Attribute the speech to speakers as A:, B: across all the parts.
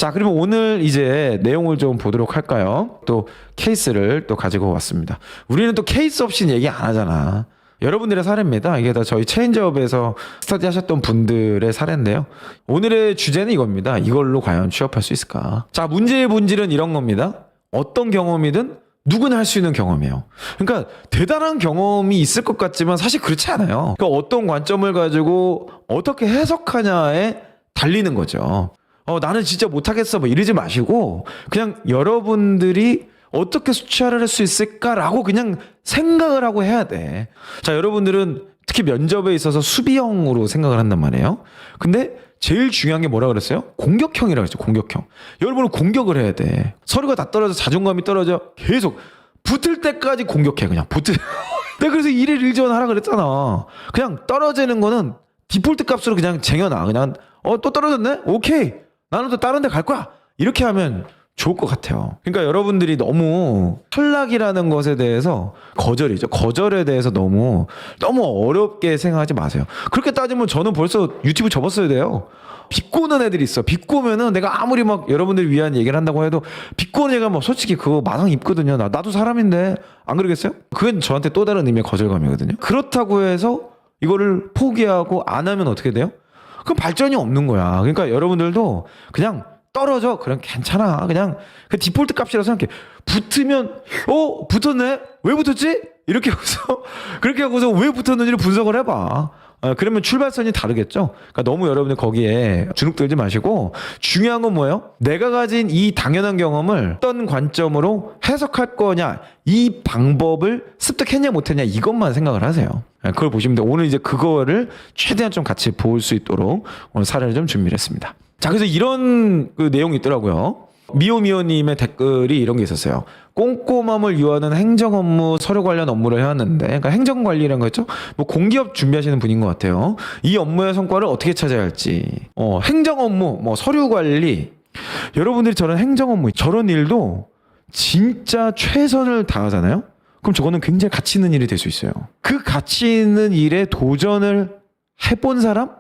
A: 자, 그러면 오늘 이제 내용을 좀 보도록 할까요? 또 케이스를 또 가지고 왔습니다. 우리는 또 케이스 없이는 얘기 안 하잖아. 여러분들의 사례입니다. 이게 다 저희 체인지업에서 스터디 하셨던 분들의 사례인데요. 오늘의 주제는 이겁니다. 이걸로 과연 취업할 수 있을까? 자, 문제의 본질은 이런 겁니다. 어떤 경험이든 누구나 할 수 있는 경험이에요. 그러니까 대단한 경험이 있을 것 같지만 사실 그렇지 않아요. 그러니까 어떤 관점을 가지고 어떻게 해석하냐에 달리는 거죠. 나는 진짜 못하겠어 뭐 이러지 마시고 그냥 여러분들이 어떻게 수치화를 할 수 있을까라고 그냥 생각을 하고 해야 돼. 자, 여러분들은 특히 면접에 있어서 수비형으로 생각을 한단 말이에요. 근데 제일 중요한 게 뭐라 그랬어요? 공격형이라고 했죠. 공격형. 여러분은 공격을 해야 돼. 서류가 다 떨어져, 자존감이 떨어져. 계속 붙을 때까지 공격해. 그냥 내가 그래서 1일 1지원 하라 그랬잖아. 그냥 떨어지는 거는 디폴트 값으로 그냥 쟁여놔. 그냥 또 떨어졌네? 오케이. 나는 또 다른 데 갈 거야. 이렇게 하면 좋을 것 같아요. 그러니까 여러분들이 너무 탈락이라는 것에 대해서 거절이죠. 거절에 대해서 너무 어렵게 생각하지 마세요. 그렇게 따지면 저는 벌써 유튜브 접었어야 돼요. 비꼬는 애들이 있어. 비꼬면은 내가 아무리 막 여러분들을 위한 얘기를 한다고 해도 비꼬는 얘가 뭐 솔직히 그거 마상 입거든요. 나도 사람인데 안 그러겠어요? 그건 저한테 또 다른 의미의 거절감이거든요. 그렇다고 해서 이거를 포기하고 안 하면 어떻게 돼요? 그럼 발전이 없는 거야. 그러니까 여러분들도 그냥 떨어져. 그럼 괜찮아. 그냥 그 디폴트 값이라고 생각해. 붙으면 붙었네? 왜 붙었지? 이렇게 하고서 그렇게 하고서 왜 붙었는지를 분석을 해봐. 그러면 출발선이 다르겠죠. 그러니까 너무 여러분들 거기에 주눅들지 마시고 중요한 건 뭐예요? 내가 가진 이 당연한 경험을 어떤 관점으로 해석할 거냐, 이 방법을 습득했냐 못했냐 이것만 생각을 하세요. 그걸 보시면 돼요. 오늘 이제 그거를 최대한 좀 같이 볼 수 있도록 오늘 사례를 좀 준비를 했습니다. 자, 그래서 이런 그 내용이 있더라고요. 미오미오님의 댓글이 이런 게 있었어요. 꼼꼼함을 유하는 행정 업무, 서류 관련 업무를 해왔는데, 그러니까 행정 관리라는 거죠. 뭐 공기업 준비하시는 분인 것 같아요. 이 업무의 성과를 어떻게 찾아야 할지. 행정 업무, 뭐 서류 관리. 여러분들이 저런 행정 업무, 저런 일도 진짜 최선을 다하잖아요. 그럼 저거는 굉장히 가치 있는 일이 될 수 있어요. 그 가치 있는 일에 도전을 해본 사람,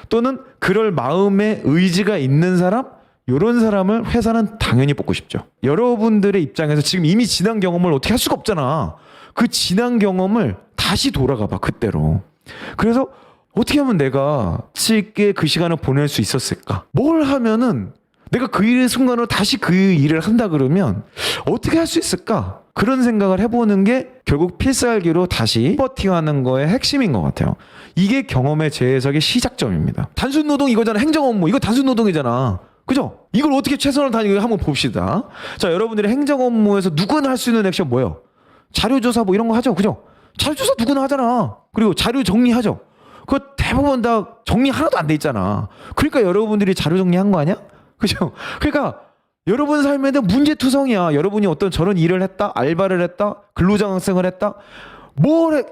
A: 또는 그럴 마음의 의지가 있는 사람, 이런 사람을 회사는 당연히 뽑고 싶죠. 여러분들의 입장에서 지금 이미 지난 경험을 어떻게 할 수가 없잖아. 그 지난 경험을 다시 돌아가 봐, 그때로. 그래서 어떻게 하면 내가 가치 있게 그 시간을 보낼 수 있었을까? 뭘 하면은 내가 그 일의 순간으로 다시 그 일을 한다 그러면 어떻게 할 수 있을까? 그런 생각을 해보는 게 결국 필살기로 다시 버팅하는 거의 핵심인 것 같아요. 이게 경험의 재해석의 시작점입니다. 단순 노동 이거잖아. 행정 업무. 이거 단순 노동이잖아. 그죠? 이걸 어떻게 최선을 다하는가 한번 봅시다. 자, 여러분들이 행정 업무에서 누구나 할 수 있는 액션 뭐예요? 자료조사 뭐 이런 거 하죠. 그죠? 자료조사 누구나 하잖아. 그리고 자료 정리하죠. 그거 대부분 다 정리 하나도 안 돼 있잖아. 그러니까 여러분들이 자료 정리한 거 아니야? 그죠? 그러니까 여러분 삶에는 문제투성이야. 여러분이 어떤 저런 일을 했다, 알바를 했다, 근로장학생을 했다,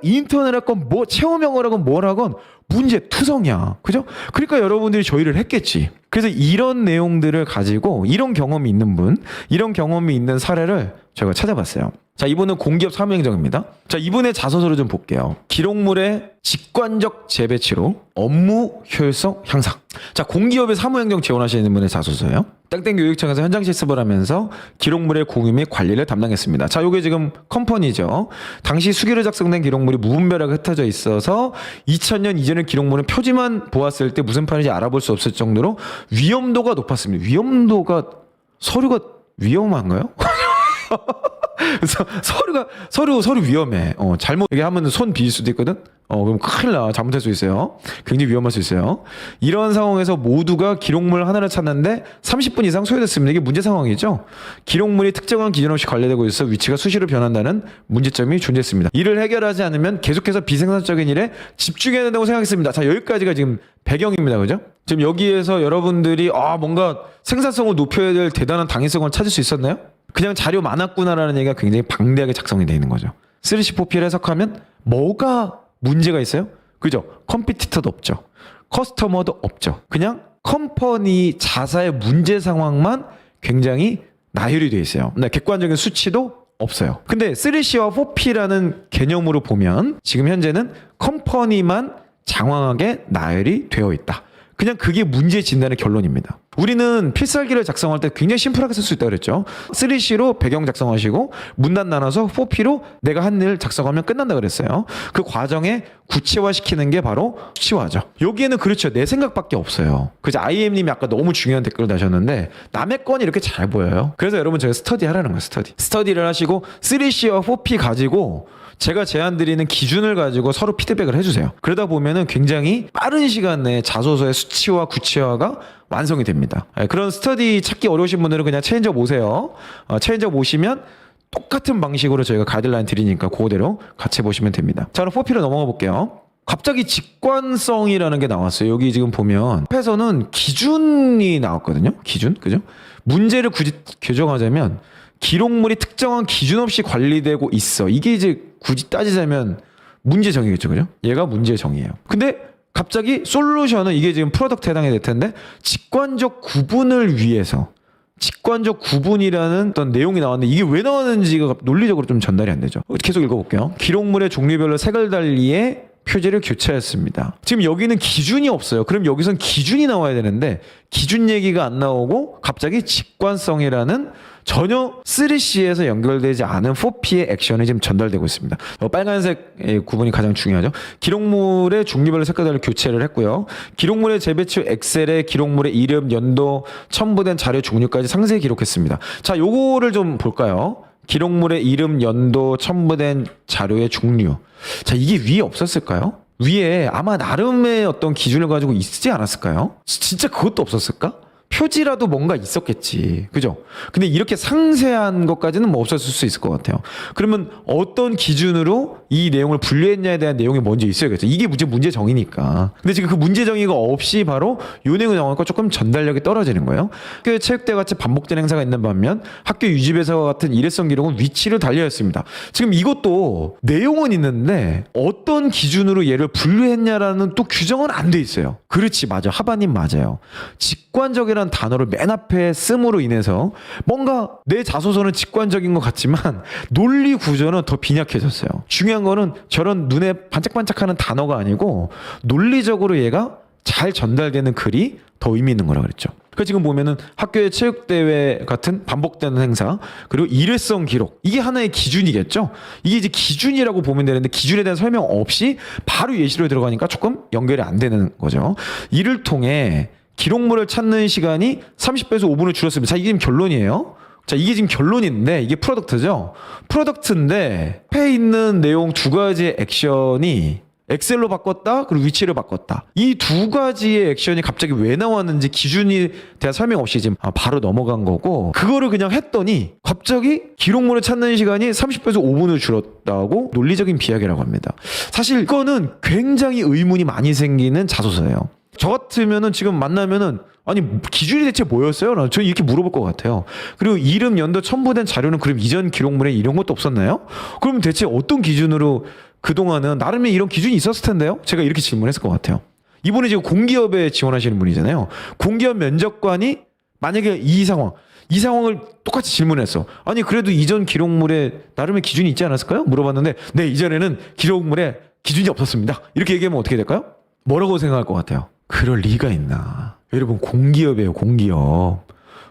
A: 인턴을 했건, 체험형을 하건 뭘 하건 문제투성이야. 그죠? 그러니까 여러분들이 저 일을 했겠지. 그래서 이런 내용들을 가지고 이런 경험이 있는 분, 이런 경험이 있는 사례를 제가 찾아봤어요. 자, 이분은 공기업 사무행정입니다. 자, 이분의 자소서를 좀 볼게요. 기록물의 직관적 재배치로 업무 효율성 향상. 자, 공기업의 사무행정 지원하시는 분의 자소서예요. 땡땡교육청에서 현장 실습을 하면서 기록물의 공유 및 관리를 담당했습니다. 자, 요게 지금 컴퍼니죠. 당시 수기로 작성된 기록물이 무분별하게 흩어져 있어서 2000년 이전의 기록물은 표지만 보았을 때 무슨 판인지 알아볼 수 없을 정도로 위험도가 높았습니다. 서류가 위험한가요? 그래서 서류 위험해. 잘못 얘기하면 손 비일 수도 있거든. 그럼 큰일 나. 잘못할 수 있어요. 굉장히 위험할 수 있어요. 이런 상황에서 모두가 기록물 하나를 찾는데 30분 이상 소요됐습니다. 이게 문제 상황이죠. 기록물이 특정한 기준 없이 관리되고 있어 위치가 수시로 변한다는 문제점이 존재했습니다. 이를 해결하지 않으면 계속해서 비생산적인 일에 집중해야 된다고 생각했습니다. 자, 여기까지가 지금 배경입니다. 그죠? 지금 여기에서 여러분들이 뭔가 생산성을 높여야 될 대단한 당위성을 찾을 수 있었나요? 그냥 자료 많았구나라는 얘기가 굉장히 방대하게 작성이 되어 있는 거죠. 3C4P를 해석하면 뭐가 문제가 있어요? 그죠? 컴피티터도 없죠. 커스터머도 없죠. 그냥 컴퍼니 자사의 문제 상황만 굉장히 나열이 되어 있어요. 객관적인 수치도 없어요. 근데 3C와 4P라는 개념으로 보면 지금 현재는 컴퍼니만 장황하게 나열이 되어 있다. 그냥 그게 문제 진단의 결론입니다. 우리는 필살기를 작성할 때 굉장히 심플하게 쓸 수 있다고 그랬죠. 3C로 배경 작성하시고 문단 나눠서 4P로 내가 한 일 작성하면 끝난다 그랬어요. 그 과정에 구체화시키는 게 바로 수치화죠. 여기에는 그렇죠. 내 생각밖에 없어요. 그죠? IM님이 아까 너무 중요한 댓글을 다셨는데 남의 건이 이렇게 잘 보여요. 그래서 여러분 저희 스터디 하라는 거예요. 스터디를 하시고 3C와 4P 가지고 제가 제안 드리는 기준을 가지고 서로 피드백을 해주세요. 그러다 보면은 굉장히 빠른 시간 내에 자소서의 수치화, 구체화가 완성이 됩니다. 그런 스터디 찾기 어려우신 분들은 그냥 체인지업 오세요. 체인지업 오시면 똑같은 방식으로 저희가 가이드라인 드리니까 그거대로 같이 보시면 됩니다. 자, 그럼 4P로 넘어가 볼게요. 갑자기 직관성이라는 게 나왔어요. 여기 지금 보면 앞에서는 기준이 나왔거든요. 기준, 그죠? 문제를 굳이 규정하자면 기록물이 특정한 기준 없이 관리되고 있어. 이게 이제 굳이 따지자면 문제 정의겠죠, 그죠? 얘가 문제 정의예요. 근데 갑자기 솔루션은 이게 지금 프로덕트에 해당이 될 텐데 직관적 구분을 위해서 직관적 구분이라는 어떤 내용이 나왔는데 이게 왜 나왔는지가 논리적으로 좀 전달이 안 되죠. 계속 읽어볼게요. 기록물의 종류별로 색을 달리에 표지를 교체했습니다. 지금 여기는 기준이 없어요. 그럼 여기선 기준이 나와야 되는데 기준 얘기가 안 나오고 갑자기 직관성이라는 전혀 3C에서 연결되지 않은 4P의 액션이 지금 전달되고 있습니다. 빨간색 구분이 가장 중요하죠. 기록물의 종류별로 색깔별로 교체를 했고요. 기록물의 재배치 엑셀에 기록물의 이름, 연도, 첨부된 자료 종류까지 상세히 기록했습니다. 자, 요거를 좀 볼까요? 기록물의 이름, 연도, 첨부된 자료의 종류. 자, 이게 위에 없었을까요? 위에 아마 나름의 어떤 기준을 가지고 있지 않았을까요? 진짜 그것도 없었을까? 표지라도 뭔가 있었겠지. 그죠? 근데 이렇게 상세한 것까지는 뭐 없었을 수 있을 것 같아요. 그러면 어떤 기준으로 이 내용을 분류했냐에 대한 내용이 먼저 있어야겠죠. 이게 문제 정의니까. 근데 지금 그 문제 정의가 없이 바로 요 내용이 나오니까 조금 전달력이 떨어지는 거예요. 학교에 체육대 같이 반복된 행사가 있는 반면 학교 유지배서와 같은 일회성 기록은 위치를 달려있습니다. 지금 이것도 내용은 있는데 어떤 기준으로 얘를 분류했냐라는 또 규정은 안 돼 있어요. 그렇지, 맞아. 하바님 맞아요. 직관적이라는 단어를 맨 앞에 씀으로 인해서 뭔가 내 자소서는 직관적인 것 같지만 논리 구조는 더 빈약해졌어요. 중요한 거는 저런 눈에 반짝반짝하는 단어가 아니고 논리적으로 얘가 잘 전달되는 글이 더 의미 있는 거라 그랬죠. 그러니까 지금 보면은 학교의 체육대회 같은 반복되는 행사 그리고 일회성 기록 이게 하나의 기준이겠죠. 이게 이제 기준이라고 보면 되는데 기준에 대한 설명 없이 바로 예시로 들어가니까 조금 연결이 안 되는 거죠. 이를 통해 기록물을 찾는 시간이 30배에서 5분을 줄였습니다. 자, 이게 지금 결론이에요. 자, 이게 지금 결론인데 이게 프로덕트죠. 프로덕트인데 앞에 있는 내용 두 가지의 액션이 엑셀로 바꿨다 그리고 위치를 바꿨다. 이 두 가지의 액션이 갑자기 왜 나왔는지 기준에 대한 설명 없이 지금 바로 넘어간 거고 그거를 그냥 했더니 갑자기 기록물을 찾는 시간이 30배에서 5분을 줄었다고 논리적인 비약이라고 합니다. 사실 이거는 굉장히 의문이 많이 생기는 자소서예요. 저 같으면은 지금 만나면은 아니 기준이 대체 뭐였어요? 저는 이렇게 물어볼 것 같아요. 그리고 이름, 연도 첨부된 자료는 그럼 이전 기록물에 이런 것도 없었나요? 그럼 대체 어떤 기준으로 그동안은 나름의 이런 기준이 있었을 텐데요? 제가 이렇게 질문했을 것 같아요. 이분이 지금 공기업에 지원하시는 분이잖아요. 공기업 면접관이 만약에 이 상황을 똑같이 질문했어. 아니 그래도 이전 기록물에 나름의 기준이 있지 않았을까요? 물어봤는데 네, 이전에는 기록물에 기준이 없었습니다. 이렇게 얘기하면 어떻게 될까요? 뭐라고 생각할 것 같아요? 그럴 리가 있나? 여러분 공기업이에요.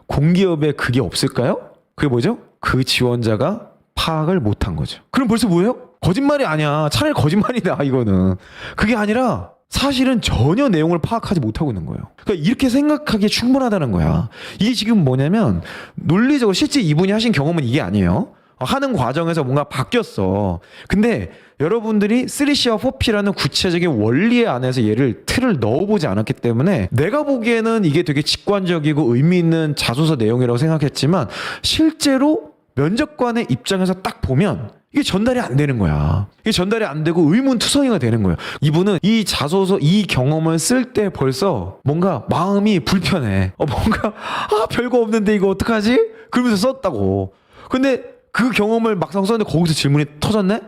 A: 공기업에 그게 없을까요? 그게 뭐죠? 그 지원자가 파악을 못한 거죠. 그럼 벌써 뭐예요? 거짓말이 아니야. 차라리 거짓말이다 이거는. 그게 아니라 사실은 전혀 내용을 파악하지 못하고 있는 거예요. 그러니까 이렇게 생각하기에 충분하다는 거야. 이게 지금 뭐냐면 논리적으로 실제 이분이 하신 경험은 이게 아니에요. 하는 과정에서 뭔가 바뀌었어. 근데 여러분들이 3C와 4P라는 구체적인 원리 안에서 얘를 틀을 넣어보지 않았기 때문에 내가 보기에는 이게 되게 직관적이고 의미 있는 자소서 내용이라고 생각했지만 실제로 면접관의 입장에서 딱 보면 이게 전달이 안 되는 거야. 이게 전달이 안 되고 의문투성이가 되는 거예요. 이분은 이 자소서, 이 경험을 쓸 때 벌써 뭔가 마음이 불편해. 뭔가 별거 없는데 이거 어떡하지? 그러면서 썼다고. 근데 그 경험을 막상 썼는데 거기서 질문이 터졌네?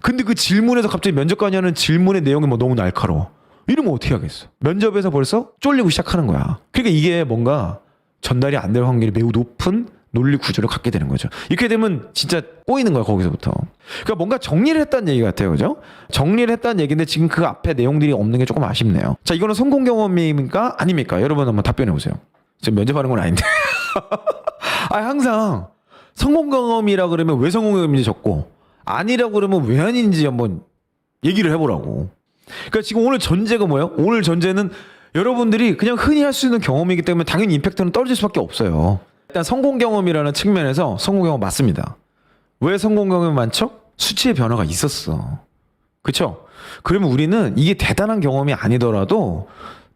A: 근데 그 질문에서 갑자기 면접관이 하는 질문의 내용이 뭐 너무 날카로워. 이러면 어떻게 하겠어? 면접에서 벌써 쫄리고 시작하는 거야. 그러니까 이게 뭔가 전달이 안 될 확률이 매우 높은 논리 구조를 갖게 되는 거죠. 이렇게 되면 진짜 꼬이는 거야, 거기서부터. 그러니까 뭔가 정리를 했다는 얘기 같아요. 그죠? 정리를 했다는 얘기인데 지금 그 앞에 내용들이 없는 게 조금 아쉽네요. 자, 이거는 성공 경험입니까? 아닙니까? 여러분 한번 답변해 보세요. 지금 면접하는 건 아닌데. 항상 성공 경험이라 그러면 왜 성공 경험인지 적고 아니라고 그러면 왜 아닌지 한번 얘기를 해보라고. 그러니까 지금 오늘 전제가 뭐예요? 오늘 전제는 여러분들이 그냥 흔히 할 수 있는 경험이기 때문에 당연히 임팩트는 떨어질 수밖에 없어요. 일단 성공 경험이라는 측면에서 성공 경험 맞습니다. 왜 성공 경험이 많죠? 수치의 변화가 있었어. 그렇죠? 그러면 우리는 이게 대단한 경험이 아니더라도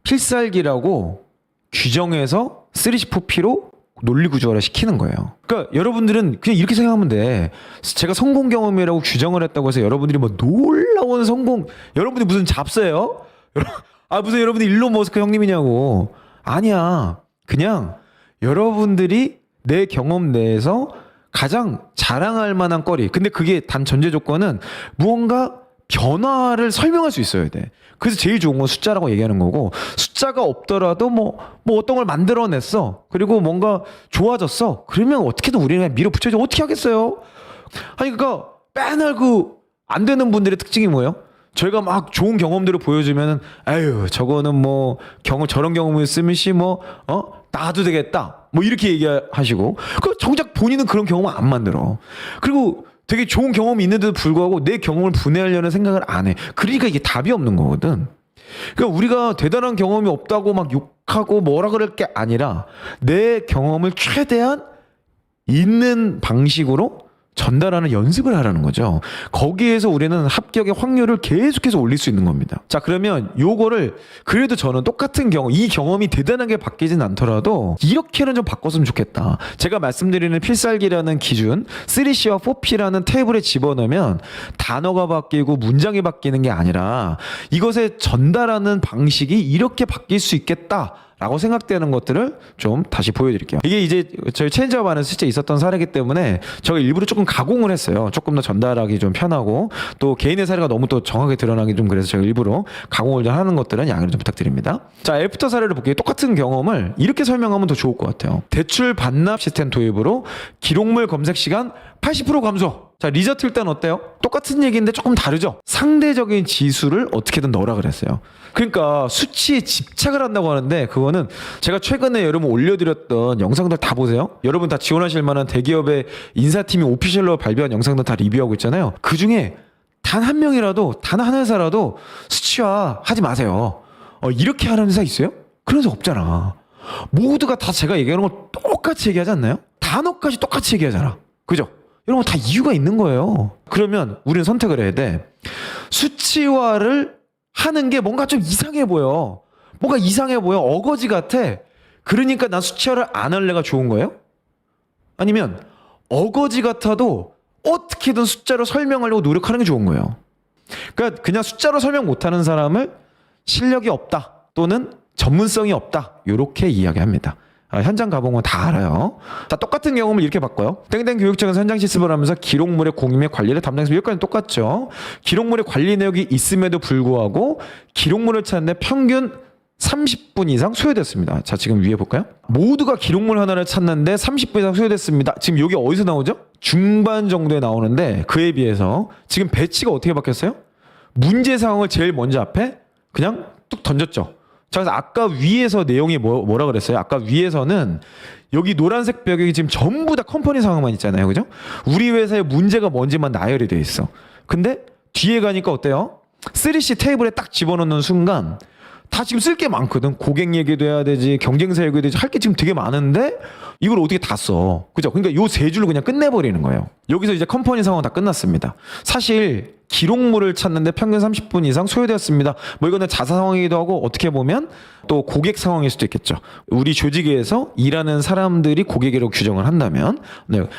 A: 필살기라고 규정해서 3C4P로 논리 구조화를 시키는 거예요. 그러니까 여러분들은 그냥 이렇게 생각하면 돼. 제가 성공 경험이라고 규정을 했다고 해서 여러분들이 뭐 놀라운 성공, 여러분들이 무슨 잡스예요? 무슨 여러분들이 일론 머스크 형님이냐고. 아니야. 그냥 여러분들이 내 경험 내에서 가장 자랑할 만한 거리. 근데 그게 단 전제 조건은 무언가 변화를 설명할 수 있어야 돼. 그래서 제일 좋은 건 숫자라고 얘기하는 거고, 숫자가 없더라도 뭐 어떤 걸 만들어냈어. 그리고 뭔가 좋아졌어. 그러면 어떻게든 우리는 그냥 밀어붙여야지. 어떻게 하겠어요? 아니, 그러니까 맨날 안 되는 분들의 특징이 뭐예요? 저희가 막 좋은 경험들을 보여주면은, 아유, 저거는 뭐 저런 경험을 쓰면 나도 되겠다. 뭐 이렇게 얘기하시고, 정작 본인은 그런 경험을 안 만들어. 그리고 되게 좋은 경험이 있는데도 불구하고 내 경험을 분해하려는 생각을 안 해. 그러니까 이게 답이 없는 거거든. 그러니까 우리가 대단한 경험이 없다고 막 욕하고 뭐라 그럴 게 아니라 내 경험을 최대한 있는 방식으로 전달하는 연습을 하라는 거죠. 거기에서 우리는 합격의 확률을 계속해서 올릴 수 있는 겁니다. 자, 그러면 요거를 그래도 저는 똑같은 경험, 이 경험이 대단하게 바뀌진 않더라도 이렇게는 좀 바꿨으면 좋겠다. 제가 말씀드리는 필살기라는 기준 3C와 4P라는 테이블에 집어넣으면 단어가 바뀌고 문장이 바뀌는 게 아니라 이것에 전달하는 방식이 이렇게 바뀔 수 있겠다 라고 생각되는 것들을 좀 다시 보여드릴게요. 이게 이제 저희 체인지업 안에서 실제 있었던 사례이기 때문에 제가 일부러 조금 가공을 했어요. 조금 더 전달하기 좀 편하고 또 개인의 사례가 너무 또 정확하게 드러나기 좀 그래서 제가 일부러 가공을 좀 하는 것들은 양해를 좀 부탁드립니다. 자, 애프터 사례를 볼게요. 똑같은 경험을 이렇게 설명하면 더 좋을 것 같아요. 대출 반납 시스템 도입으로 기록물 검색 시간 80% 감소. 자, 리저트 일단 어때요? 똑같은 얘기인데 조금 다르죠? 상대적인 지수를 어떻게든 넣으라 그랬어요. 그러니까 수치에 집착을 한다고 하는데 그거는 제가 최근에 여러분 올려드렸던 영상들 다 보세요. 여러분 다 지원하실 만한 대기업의 인사팀이 오피셜로 발표한 영상들 다 리뷰하고 있잖아요. 그중에 단 한 명이라도 단 한 회사라도 수치화 하지 마세요. 이렇게 하는 회사 있어요? 그런 회사 없잖아. 모두가 다 제가 얘기하는 거 똑같이 얘기하지 않나요? 단어까지 똑같이 얘기하잖아. 그죠? 이런 거 다 이유가 있는 거예요. 그러면 우리는 선택을 해야 돼. 수치화를 하는 게 뭔가 좀 이상해 보여. 뭔가 이상해 보여. 어거지 같아. 그러니까 난 수치화를 안 할래가 좋은 거예요? 아니면 어거지 같아도 어떻게든 숫자로 설명하려고 노력하는 게 좋은 거예요. 그러니까 그냥 숫자로 설명 못하는 사람을 실력이 없다 또는 전문성이 없다 이렇게 이야기합니다. 현장 가보면 다 알아요. 자, 똑같은 경험을 이렇게 바꿔요. 땡땡 교육청에서 현장 실습을 하면서 기록물의 공유 및 관리를 담당해서 여기까지 똑같죠. 기록물의 관리 내역이 있음에도 불구하고 기록물을 찾는데 평균 30분 이상 소요됐습니다. 자, 지금 위에 볼까요? 모두가 기록물 하나를 찾는데 30분 이상 소요됐습니다. 지금 여기 어디서 나오죠? 중반 정도에 나오는데 그에 비해서 지금 배치가 어떻게 바뀌었어요? 문제 상황을 제일 먼저 앞에 그냥 뚝 던졌죠. 자, 그래서 아까 위에서 내용이 뭐라 그랬어요? 아까 위에서는 여기 노란색 벽이 지금 전부 다 컴퍼니 상황만 있잖아요. 그죠? 우리 회사의 문제가 뭔지만 나열이 돼 있어. 근데 뒤에 가니까 어때요? 3C 테이블에 딱 집어넣는 순간 다 지금 쓸 게 많거든. 고객 얘기도 해야 되지, 경쟁사 얘기도 해야 되지, 할 게 지금 되게 많은데 이걸 어떻게 다 써? 그죠? 그러니까 요 세 줄로 그냥 끝내버리는 거예요. 여기서 이제 컴퍼니 상황 다 끝났습니다. 사실 기록물을 찾는데 평균 30분 이상 소요되었습니다. 뭐 이거는 자사 상황이기도 하고 어떻게 보면 또 고객 상황일 수도 있겠죠. 우리 조직에서 일하는 사람들이 고객이라고 규정을 한다면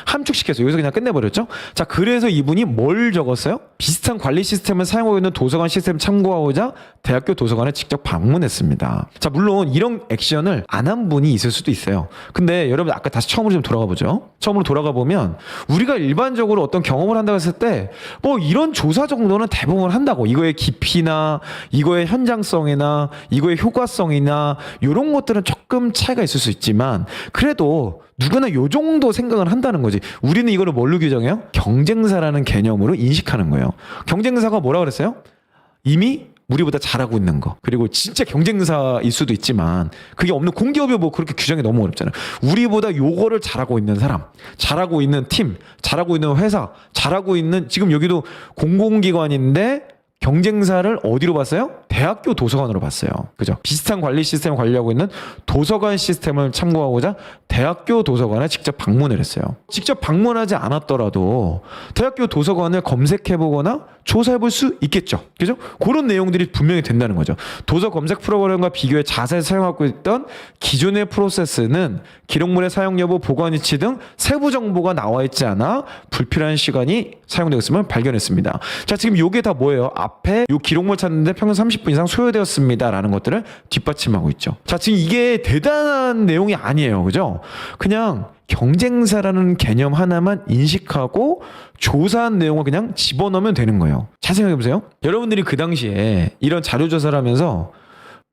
A: 함축시켜서 여기서 그냥 끝내버렸죠. 자, 그래서 이분이 뭘 적었어요? 비슷한 관리 시스템을 사용하고 있는 도서관 시스템 참고하고자 대학교 도서관에 직접 방문했습니다. 자, 물론 이런 액션을 안 한 분이 있을 수도 있어요. 근데 여러분 아까 다시 처음으로 좀 돌아가 보죠. 처음으로 돌아가 보면 우리가 일반적으로 어떤 경험을 한다고 했을 때 뭐 이런 조사 정도는 대부분 한다고. 이거의 깊이나 이거의 현장성이나 이거의 효과성이 내용이나 이런 것들은 조금 차이가 있을 수 있지만 그래도 누구나 요 정도 생각을 한다는 거지. 우리는 이거를 뭘로 규정해요? 경쟁사라는 개념으로 인식하는 거예요. 경쟁사가 뭐라 그랬어요? 이미 우리보다 잘하고 있는 거. 그리고 진짜 경쟁사일 수도 있지만 그게 없는 공기업이 뭐 그렇게 규정이 너무 어렵잖아요. 우리보다 요거를 잘하고 있는 사람, 잘하고 있는 팀, 잘하고 있는 회사, 잘하고 있는 지금 여기도 공공기관인데 경쟁사를 어디로 봤어요? 대학교 도서관으로 봤어요. 그죠? 비슷한 관리 시스템을 관리하고 있는 도서관 시스템을 참고하고자 대학교 도서관에 직접 방문을 했어요. 직접 방문하지 않았더라도 대학교 도서관을 검색해보거나 조사해볼 수 있겠죠. 그죠? 그런 내용들이 분명히 된다는 거죠. 도서 검색 프로그램과 비교해 자세히 사용하고 있던 기존의 프로세스는 기록물의 사용 여부, 보관 위치 등 세부 정보가 나와 있지 않아 불필요한 시간이 사용되고 있음을 발견했습니다. 자, 지금 요게 다 뭐예요? 앞에 요 기록물 찾는데 평균 30분 이상 소요되었습니다. 라는 것들을 뒷받침하고 있죠. 자, 지금 이게 대단한 내용이 아니에요. 그죠? 그냥 경쟁사라는 개념 하나만 인식하고 조사한 내용을 그냥 집어넣으면 되는 거예요. 잘 생각해보세요. 여러분들이 그 당시에 이런 자료조사를 하면서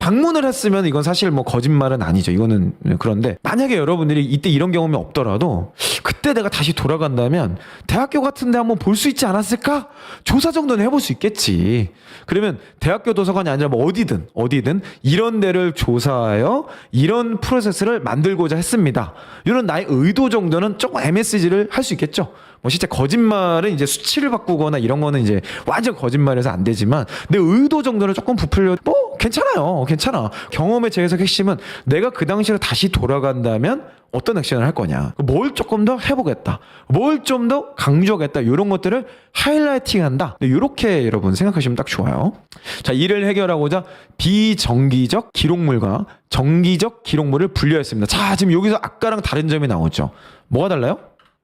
A: 방문을 했으면 이건 사실 뭐 거짓말은 아니죠. 이거는 그런데 만약에 여러분들이 이때 이런 경험이 없더라도 그때 내가 다시 돌아간다면 대학교 같은 데 한번 볼 수 있지 않았을까? 조사 정도는 해볼 수 있겠지. 그러면 대학교 도서관이 아니라 뭐 어디든 이런 데를 조사하여 이런 프로세스를 만들고자 했습니다. 이런 나의 의도 정도는 조금 MSG를 할 수 있겠죠. 뭐 진짜 거짓말은 이제 수치를 바꾸거나 이런 거는 이제 완전 거짓말해서 안 되지만 내 의도 정도는 조금 부풀려 뭐 괜찮아요. 괜찮아. 경험의 재해석 핵심은 내가 그 당시로 다시 돌아간다면 어떤 액션을 할 거냐. 뭘 조금 더 해보겠다. 뭘 좀 더 강조하겠다. 이런 것들을 하이라이팅한다. 이렇게 여러분 생각하시면 딱 좋아요. 자, 이를 해결하고자 비정기적 기록물과 정기적 기록물을 분류했습니다. 자, 지금 여기서 아까랑 다른 점이 나오죠. 뭐가 달라요?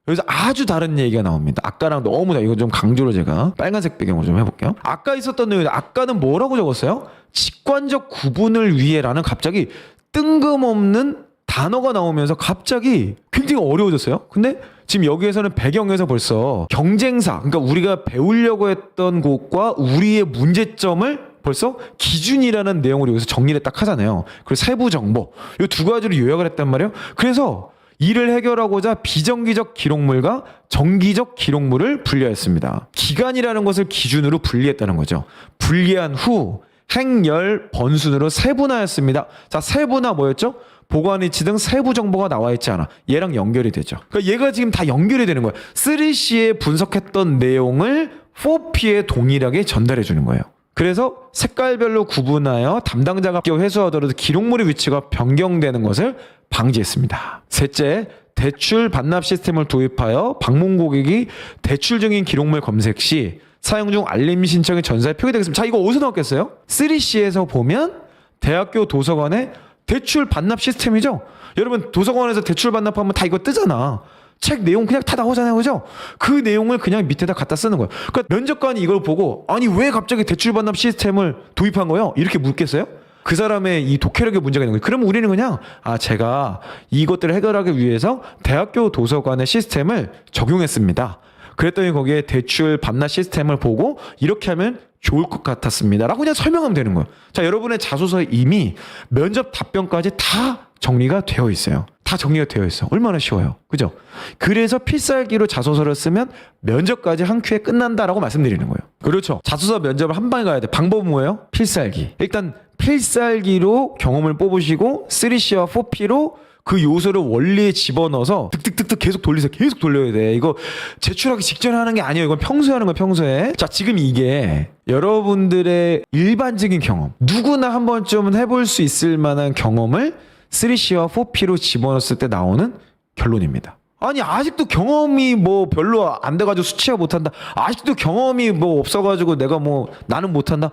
A: 여기서 아주 다른 얘기가 나옵니다. 아까랑 너무 이거 좀 강조로 제가 빨간색 배경으로 좀 해볼게요. 아까 있었던 내용, 아까는 뭐라고 적었어요? 직관적 구분을 위해라는 갑자기 뜬금없는 단어가 나오면서 갑자기 굉장히 어려워졌어요. 근데 지금 여기에서는 배경에서 벌써 경쟁사, 그러니까 우리가 배우려고 했던 곳과 우리의 문제점을 벌써 기준이라는 내용으로 여기서 정리를 딱 하잖아요. 그리고 세부 정보, 이 두 가지로 요약을 했단 말이에요. 그래서 이를 해결하고자 비정기적 기록물과 정기적 기록물을 분리했습니다. 기간이라는 것을 기준으로 분리했다는 거죠. 분리한 후 행열 번순으로 세분화했습니다. 자, 세분화 뭐였죠? 보관 위치 등 세부 정보가 나와 있지 않아. 얘랑 연결이 되죠. 그러니까 얘가 지금 다 연결이 되는 거예요. 3C에 분석했던 내용을 4P에 동일하게 전달해 주는 거예요. 그래서 색깔별로 구분하여 담당자가 회수하더라도 기록물의 위치가 변경되는 것을 방지했습니다. 셋째, 대출 반납 시스템을 도입하여 방문 고객이 대출 중인 기록물 검색 시 사용 중 알림 신청이 전사에 표기되겠습니다. 자, 이거 어디서 나왔겠어요? 3C에서 보면 대학교 도서관의 대출 반납 시스템이죠. 여러분 도서관에서 대출 반납하면 다 이거 뜨잖아. 책 내용 그냥 다 나오잖아요. 그죠? 그 내용을 그냥 밑에다 갖다 쓰는 거예요. 그러니까 면접관이 이걸 보고 아니 왜 갑자기 대출 반납 시스템을 도입한 거예요? 이렇게 묻겠어요? 그 사람의 이 독해력에 문제가 있는 거예요. 그러면 우리는 그냥 제가 이것들을 해결하기 위해서 대학교 도서관의 시스템을 적용했습니다. 그랬더니 거기에 대출 반납 시스템을 보고 이렇게 하면 좋을 것 같았습니다. 라고 그냥 설명하면 되는 거예요. 자, 여러분의 자소서에 이미 면접 답변까지 다 정리가 되어 있어요. 다 정리가 되어 있어. 얼마나 쉬워요. 그죠? 그래서 필살기로 자소서를 쓰면 면접까지 한 큐에 끝난다라고 말씀드리는 거예요. 그렇죠. 자소서 면접을 한 방에 가야 돼. 방법은 뭐예요? 필살기. 일단 필살기로 경험을 뽑으시고 3C와 4P로 그 요소를 원리에 집어넣어서 득득득득 계속 돌리세요. 계속 돌려야 돼. 이거 제출하기 직전에 하는 게 아니에요. 이건 평소에 하는 거예요. 평소에. 자, 지금 이게 여러분들의 일반적인 경험, 누구나 한 번쯤은 해볼 수 있을 만한 경험을 3C와 4P로 집어넣었을 때 나오는 결론입니다. 아니 아직도 경험이 뭐 별로 안 돼가지고 수치화 못한다. 아직도 경험이 뭐 없어가지고 내가 뭐 나는 못한다.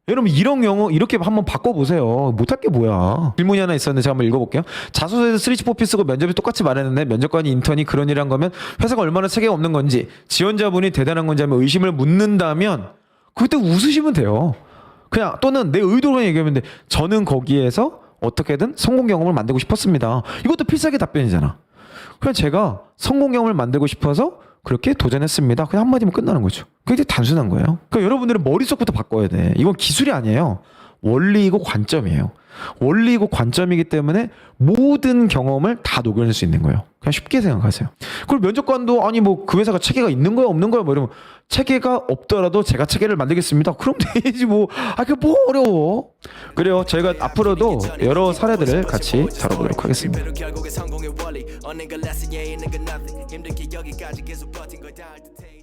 A: 여러분 이런 경우 이렇게 한번 바꿔보세요. 못할 게 뭐야. 질문이 하나 있었는데 제가 한번 읽어볼게요. 자소서에서 3C 4P 쓰고 면접이 똑같이 말했는데 면접관이 인턴이 그런 일을 한 거면 회사가 얼마나 체계가 없는 건지 지원자분이 대단한 건지 하면 의심을 묻는다면 그때 웃으시면 돼요. 그냥 또는 내 의도로 얘기하면 돼. 저는 거기에서 어떻게든 성공 경험을 만들고 싶었습니다. 이것도 필살기 답변이잖아. 그냥 제가 성공 경험을 만들고 싶어서 그렇게 도전했습니다. 그냥 한마디면 끝나는 거죠. 그게 단순한 거예요. 그러니까 여러분들은 머릿속부터 바꿔야 돼. 이건 기술이 아니에요. 원리이고 관점이에요. 원리고 관점이기 때문에 모든 경험을 다 녹여낼 수 있는 거예요. 그냥 쉽게 생각하세요. 그리고 면접관도 아니 뭐 그 회사가 체계가 있는 거야 없는 거야 뭐 이러면 체계가 없더라도 제가 체계를 만들겠습니다. 그럼 되지 뭐. 아 그게 뭐 어려워. 그래요. 저희가 앞으로도 여러 사례들을 같이 다뤄보도록 하겠습니다.
B: 결국에 성공의 원리 얻는 걸 레슨에 있는 건 nothing 힘들게 여기까지 계속 버틴 걸 다 할 듯해